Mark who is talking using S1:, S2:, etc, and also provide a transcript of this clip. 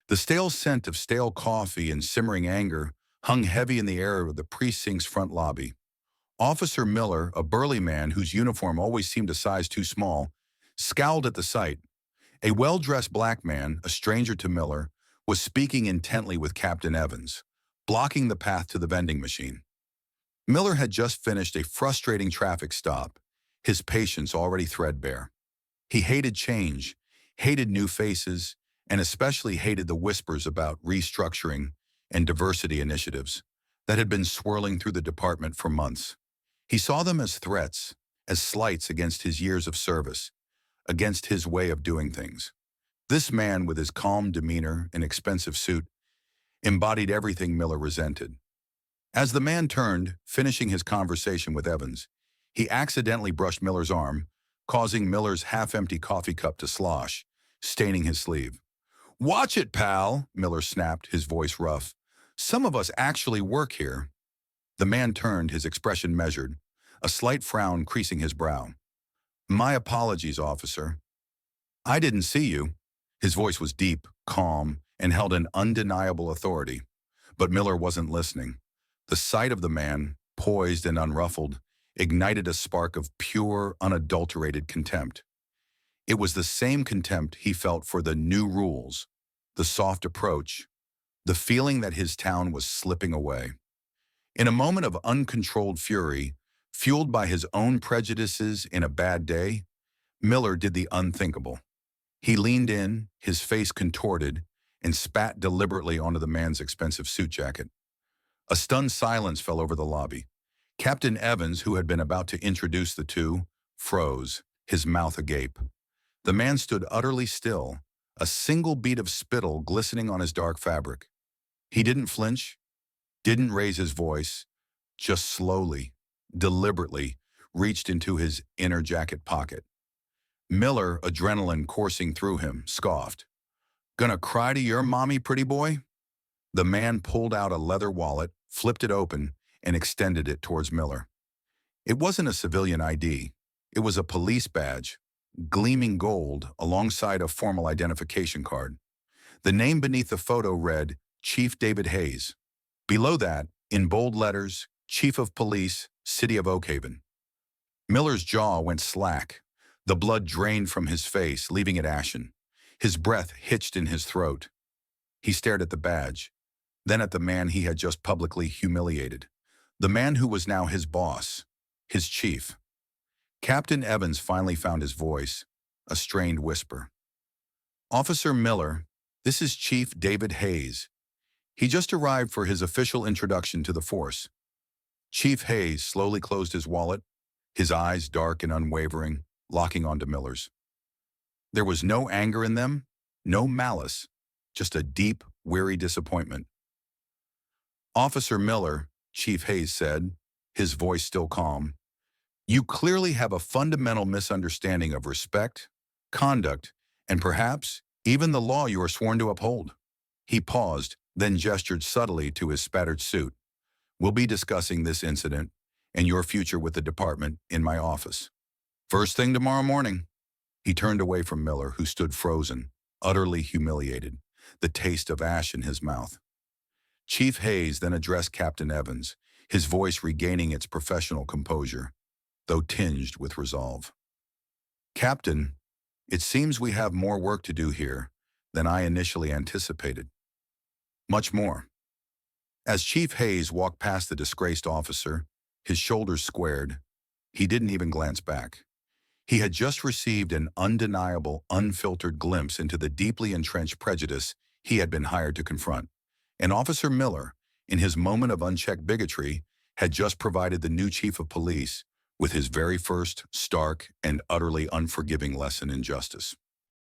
S1: The stale scent of stale coffee and simmering anger hung heavy in the air of the precinct's front lobby. Officer Miller, a burly man whose uniform always seemed a size too small, scowled at the sight. A well-dressed black man, a stranger to Miller, was speaking intently with Captain Evans, blocking the path to the vending machine. Miller had just finished a frustrating traffic stop, his patience already threadbare. He hated change, hated new faces, and especially hated the whispers about restructuring and diversity initiatives that had been swirling through the department for months. He saw them as threats, as slights against his years of service, against his way of doing things. This man, with his calm demeanor and expensive suit, embodied everything Miller resented. As the man turned, finishing his conversation with Evans, he accidentally brushed Miller's arm, causing Miller's half-empty coffee cup to slosh, staining his sleeve. "Watch it, pal," Miller snapped, his voice rough. "Some of us actually work here." The man turned, his expression measured, a slight frown creasing his brow. "My apologies, officer. I didn't see you." His voice was deep, calm, and held an undeniable authority. But Miller wasn't listening. The sight of the man, poised and unruffled, ignited a spark of pure, unadulterated contempt. It was the same contempt he felt for the new rules, the soft approach, the feeling that his town was slipping away. In a moment of uncontrolled fury, fueled by his own prejudices in a bad day, Miller did the unthinkable. He leaned in, his face contorted, and spat deliberately onto the man's expensive suit jacket. A stunned silence fell over the lobby. Captain Evans, who had been about to introduce the two, froze, his mouth agape. The man stood utterly still, a single bead of spittle glistening on his dark fabric. He didn't flinch, didn't raise his voice, just slowly, deliberately, reached into his inner jacket pocket. Miller, adrenaline coursing through him, scoffed. "Gonna cry to your mommy, pretty boy?" The man pulled out a leather wallet, flipped it open, and extended it towards Miller. It wasn't a civilian ID. It was a police badge, gleaming gold alongside a formal identification card. The name beneath the photo read, Chief David Hayes. Below that, in bold letters, Chief of Police, City of Oakhaven. Miller's jaw went slack. The blood drained from his face, leaving it ashen. His breath hitched in his throat. He stared at the badge, then at the man he had just publicly humiliated. The man who was now his boss, his chief. Captain Evans finally found his voice, a strained whisper. "Officer Miller, this is Chief David Hayes. He just arrived for his official introduction to the force." Chief Hayes slowly closed his wallet, his eyes dark and unwavering, locking onto Miller's. There was no anger in them, no malice, just a deep, weary disappointment. "Officer Miller," Chief Hayes said, his voice still calm, "you clearly have a fundamental misunderstanding of respect, conduct, and perhaps even the law you are sworn to uphold." He paused, then gestured subtly to his spattered suit. "We'll be discussing this incident and your future with the department in my office. First thing tomorrow morning." He turned away from Miller, who stood frozen, utterly humiliated, the taste of ash in his mouth. Chief Hayes then addressed Captain Evans, his voice regaining its professional composure, though tinged with resolve. "Captain, it seems we have more work to do here than I initially anticipated. Much more." As Chief Hayes walked past the disgraced officer, his shoulders squared, he didn't even glance back. He had just received an undeniable, unfiltered glimpse into the deeply entrenched prejudice he had been hired to confront. And Officer Miller, in his moment of unchecked bigotry, had just provided the new chief of police with his very first stark and utterly unforgiving lesson in justice.